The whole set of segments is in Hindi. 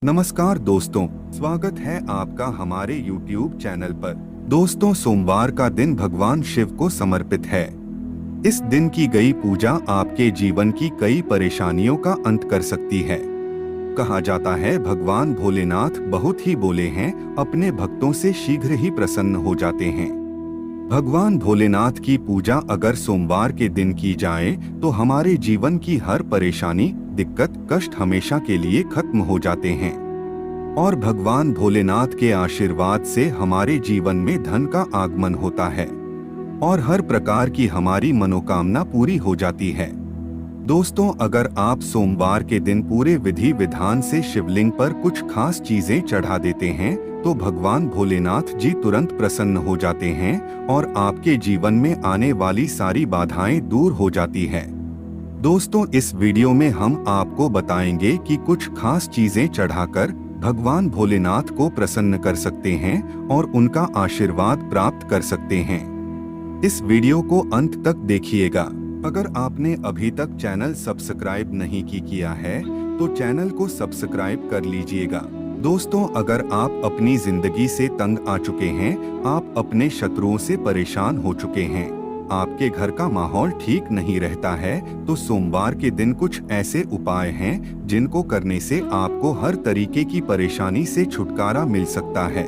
नमस्कार दोस्तों, स्वागत है आपका हमारे YouTube चैनल पर। दोस्तों, सोमवार का दिन भगवान शिव को समर्पित है। इस दिन की गई पूजा आपके जीवन की कई परेशानियों का अंत कर सकती है। कहा जाता है भगवान भोलेनाथ बहुत ही भोले हैं, अपने भक्तों से शीघ्र ही प्रसन्न हो जाते हैं। भगवान भोलेनाथ की पूजा अगर सोमवार के दिन की जाए तो हमारे जीवन की हर परेशानी, दिक्कत, कष्ट हमेशा के लिए खत्म हो जाते हैं और भगवान भोलेनाथ के आशीर्वाद से हमारे जीवन में धन का आगमन होता है और हर प्रकार की हमारी मनोकामना पूरी हो जाती है। दोस्तों, अगर आप सोमवार के दिन पूरे विधि विधान से शिवलिंग पर कुछ खास चीजें चढ़ा देते हैं तो भगवान भोलेनाथ जी तुरंत प्रसन्न हो जाते हैं और आपके जीवन में आने वाली सारी बाधाएं दूर हो जाती हैं। दोस्तों, इस वीडियो में हम आपको बताएंगे कि कुछ खास चीजें चढ़ाकर भगवान भोलेनाथ को प्रसन्न कर सकते हैं और उनका आशीर्वाद प्राप्त कर सकते हैं। इस वीडियो को अंत तक देखिएगा। अगर आपने अभी तक चैनल सब्सक्राइब नहीं किया है तो चैनल को सब्सक्राइब कर लीजिएगा। दोस्तों, अगर आप अपनी जिंदगी से तंग आ चुके हैं, आप अपने शत्रुओं से परेशान हो चुके हैं, आपके घर का माहौल ठीक नहीं रहता है, तो सोमवार के दिन कुछ ऐसे उपाय हैं जिनको करने से आपको हर तरीके की परेशानी से छुटकारा मिल सकता है।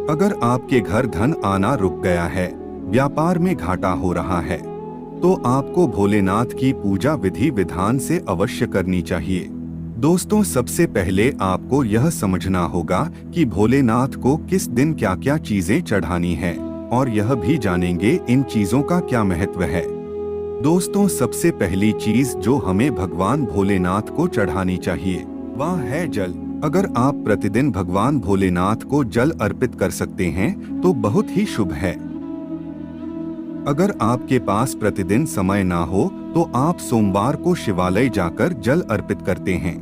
अगर आपके घर धन आना रुक गया है, व्यापार में घाटा हो रहा है, तो आपको भोलेनाथ की पूजा विधि विधान से अवश्य करनी चाहिए। दोस्तों, सबसे पहले आपको यह समझना होगा कि भोलेनाथ को किस दिन क्या क्या चीजें चढ़ानी है और यह भी जानेंगे इन चीजों का क्या महत्व है। दोस्तों, सबसे पहली चीज जो हमें भगवान भोलेनाथ को चढ़ानी चाहिए वह है जल। अगर आप प्रतिदिन भगवान भोलेनाथ को जल अर्पित कर सकते हैं तो बहुत ही शुभ है। अगर आपके पास प्रतिदिन समय ना हो तो आप सोमवार को शिवालय जाकर जल अर्पित करते हैं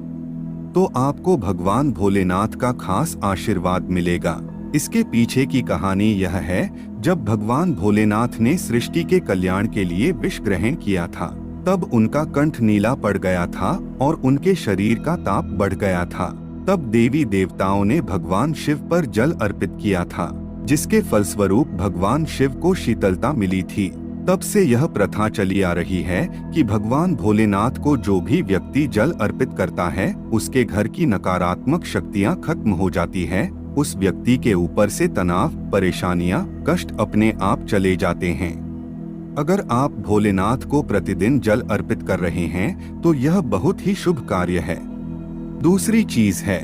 तो आपको भगवान भोलेनाथ का खास आशीर्वाद मिलेगा। इसके पीछे की कहानी यह है, जब भगवान भोलेनाथ ने सृष्टि के कल्याण के लिए विष ग्रहण किया था तब उनका कंठ नीला पड़ गया था और उनके शरीर का ताप बढ़ गया था। तब देवी देवताओं ने भगवान शिव पर जल अर्पित किया था, जिसके फलस्वरूप भगवान शिव को शीतलता मिली थी। तब से यह प्रथा चली आ रही है कि भगवान भोलेनाथ को जो भी व्यक्ति जल अर्पित करता है उसके घर की नकारात्मक शक्तियां खत्म हो जाती है, उस व्यक्ति के ऊपर से तनाव, परेशानियां, कष्ट अपने आप चले जाते हैं। अगर आप भोलेनाथ को प्रतिदिन जल अर्पित कर रहे हैं तो यह बहुत ही शुभ कार्य है। दूसरी चीज है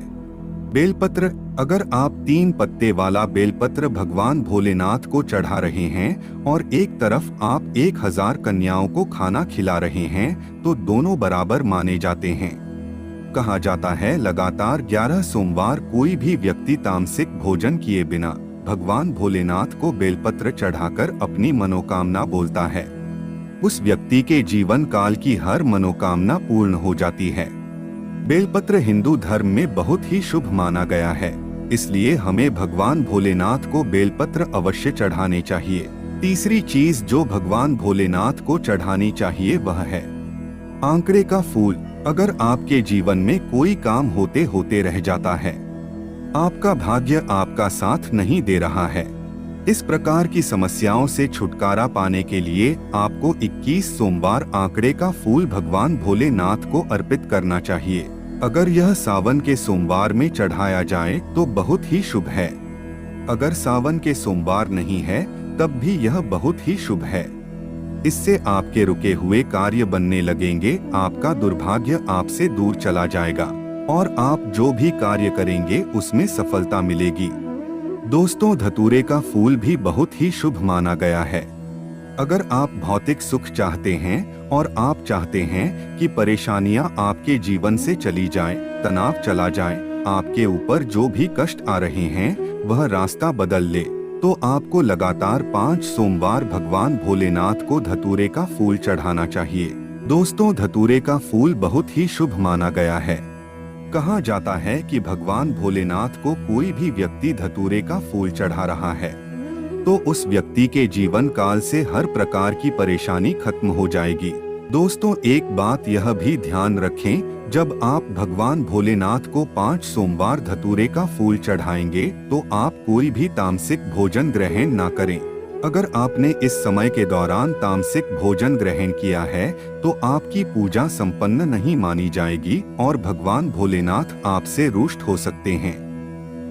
बेलपत्र। अगर आप 3 पत्ते वाला बेलपत्र भगवान भोलेनाथ को चढ़ा रहे हैं और एक तरफ आप 1000 कन्याओं को खाना खिला रहे हैं तो दोनों बराबर माने जाते हैं। कहा जाता है लगातार 11 सोमवार कोई भी व्यक्ति तामसिक भोजन किए बिना भगवान भोलेनाथ को बेलपत्र चढ़ाकर अपनी मनोकामना बोलता है, उस व्यक्ति के जीवन काल की हर मनोकामना पूर्ण हो जाती है। बेलपत्र हिंदू धर्म में बहुत ही शुभ माना गया है, इसलिए हमें भगवान भोलेनाथ को बेलपत्र अवश्य चढ़ाने चाहिए। तीसरी चीज जो भगवान भोलेनाथ को चढ़ानी चाहिए वह है आंकड़े का फूल। अगर आपके जीवन में कोई काम होते होते रह जाता है, आपका भाग्य आपका साथ नहीं दे रहा है, इस प्रकार की समस्याओं से छुटकारा पाने के लिए आपको 21 सोमवार आंकड़े का फूल भगवान भोलेनाथ को अर्पित करना चाहिए। अगर यह सावन के सोमवार में चढ़ाया जाए तो बहुत ही शुभ है। अगर सावन के सोमवार नहीं है तब भी यह बहुत ही शुभ है। इससे आपके रुके हुए कार्य बनने लगेंगे, आपका दुर्भाग्य आपसे दूर चला जाएगा और आप जो भी कार्य करेंगे उसमें सफलता मिलेगी। दोस्तों, धतूरे का फूल भी बहुत ही शुभ माना गया है। अगर आप भौतिक सुख चाहते हैं और आप चाहते हैं कि परेशानियां आपके जीवन से चली जाएं, तनाव चला जाए, आपके ऊपर जो भी कष्ट आ रहे हैं वह रास्ता बदल ले, तो आपको लगातार 5 सोमवार भगवान भोलेनाथ को धतूरे का फूल चढ़ाना चाहिए। दोस्तों, धतूरे का फूल बहुत ही शुभ माना गया है। कहा जाता है कि भगवान भोलेनाथ को कोई भी व्यक्ति धतूरे का फूल चढ़ा रहा है तो उस व्यक्ति के जीवन काल से हर प्रकार की परेशानी खत्म हो जाएगी। दोस्तों, एक बात यह भी ध्यान रखें, जब आप भगवान भोलेनाथ को 5 सोमवार धतूरे का फूल चढ़ाएंगे तो आप कोई भी तामसिक भोजन ग्रहण ना करें। अगर आपने इस समय के दौरान तामसिक भोजन ग्रहण किया है तो आपकी पूजा संपन्न नहीं मानी जाएगी और भगवान भोलेनाथ आपसे रुष्ट हो सकते हैं।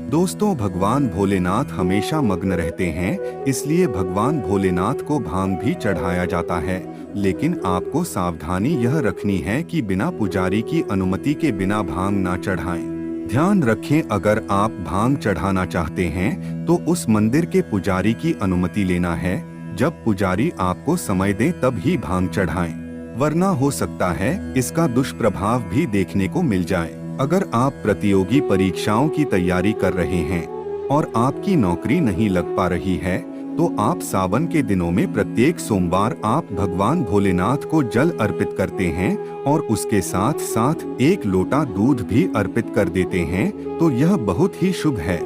दोस्तों, भगवान भोलेनाथ हमेशा मग्न रहते हैं, इसलिए भगवान भोलेनाथ को भांग भी चढ़ाया जाता है, लेकिन आपको सावधानी यह रखनी है कि बिना पुजारी की अनुमति के बिना भांग ना चढ़ाएं। ध्यान रखें, अगर आप भांग चढ़ाना चाहते हैं तो उस मंदिर के पुजारी की अनुमति लेना है। जब पुजारी आपको समय दें तब ही भांग चढ़ाएं, वरना हो सकता है इसका दुष्प्रभाव भी देखने को मिल जाए। अगर आप प्रतियोगी परीक्षाओं की तैयारी कर रहे हैं और आपकी नौकरी नहीं लग पा रही है तो आप सावन के दिनों में प्रत्येक सोमवार आप भगवान भोलेनाथ को जल अर्पित करते हैं और उसके साथ साथ 1 लोटा दूध भी अर्पित कर देते हैं तो यह बहुत ही शुभ है।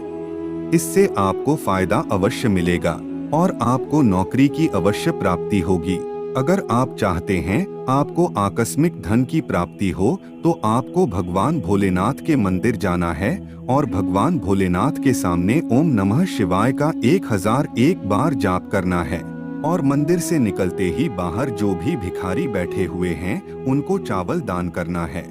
इससे आपको फायदा अवश्य मिलेगा और आपको नौकरी की अवश्य प्राप्ति होगी। अगर आप चाहते हैं आपको आकस्मिक धन की प्राप्ति हो तो आपको भगवान भोलेनाथ के मंदिर जाना है और भगवान भोलेनाथ के सामने ओम नमः शिवाय का 1001 बार जाप करना है और मंदिर से निकलते ही बाहर जो भी भिखारी बैठे हुए हैं उनको चावल दान करना है।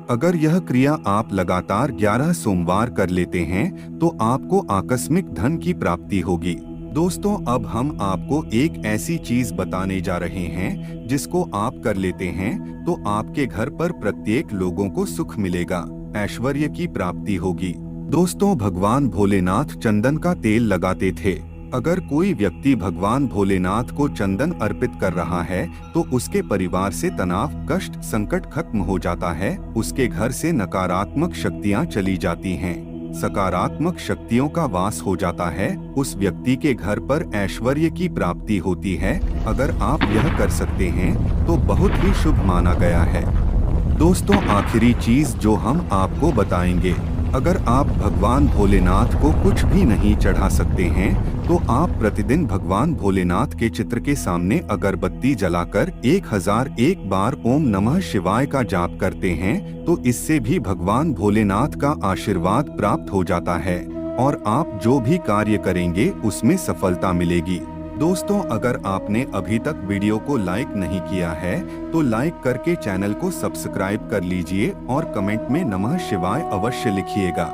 अगर यह क्रिया आप लगातार 11 सोमवार कर लेते हैं तो आपको आकस्मिक धन की प्राप्ति होगी। दोस्तों, अब हम आपको एक ऐसी चीज बताने जा रहे हैं जिसको आप कर लेते हैं तो आपके घर पर प्रत्येक लोगों को सुख मिलेगा, ऐश्वर्य की प्राप्ति होगी। दोस्तों, भगवान भोलेनाथ चंदन का तेल लगाते थे। अगर कोई व्यक्ति भगवान भोलेनाथ को चंदन अर्पित कर रहा है तो उसके परिवार से तनाव, कष्ट, संकट खत्म हो जाता है, उसके घर से नकारात्मक शक्तियां चली जाती हैं, सकारात्मक शक्तियों का वास हो जाता है, उस व्यक्ति के घर पर ऐश्वर्य की प्राप्ति होती है। अगर आप यह कर सकते हैं तो बहुत ही शुभ माना गया है। दोस्तों, आखिरी चीज जो हम आपको बताएंगे, अगर आप भगवान भोलेनाथ को कुछ भी नहीं चढ़ा सकते हैं तो आप प्रतिदिन भगवान भोलेनाथ के चित्र के सामने अगरबत्ती जलाकर 1001 बार ओम नमः शिवाय का जाप करते हैं तो इससे भी भगवान भोलेनाथ का आशीर्वाद प्राप्त हो जाता है और आप जो भी कार्य करेंगे उसमें सफलता मिलेगी। दोस्तों, अगर आपने अभी तक वीडियो को लाइक नहीं किया है तो लाइक करके चैनल को सब्सक्राइब कर लीजिए और कमेंट में नमः शिवाय अवश्य लिखिएगा।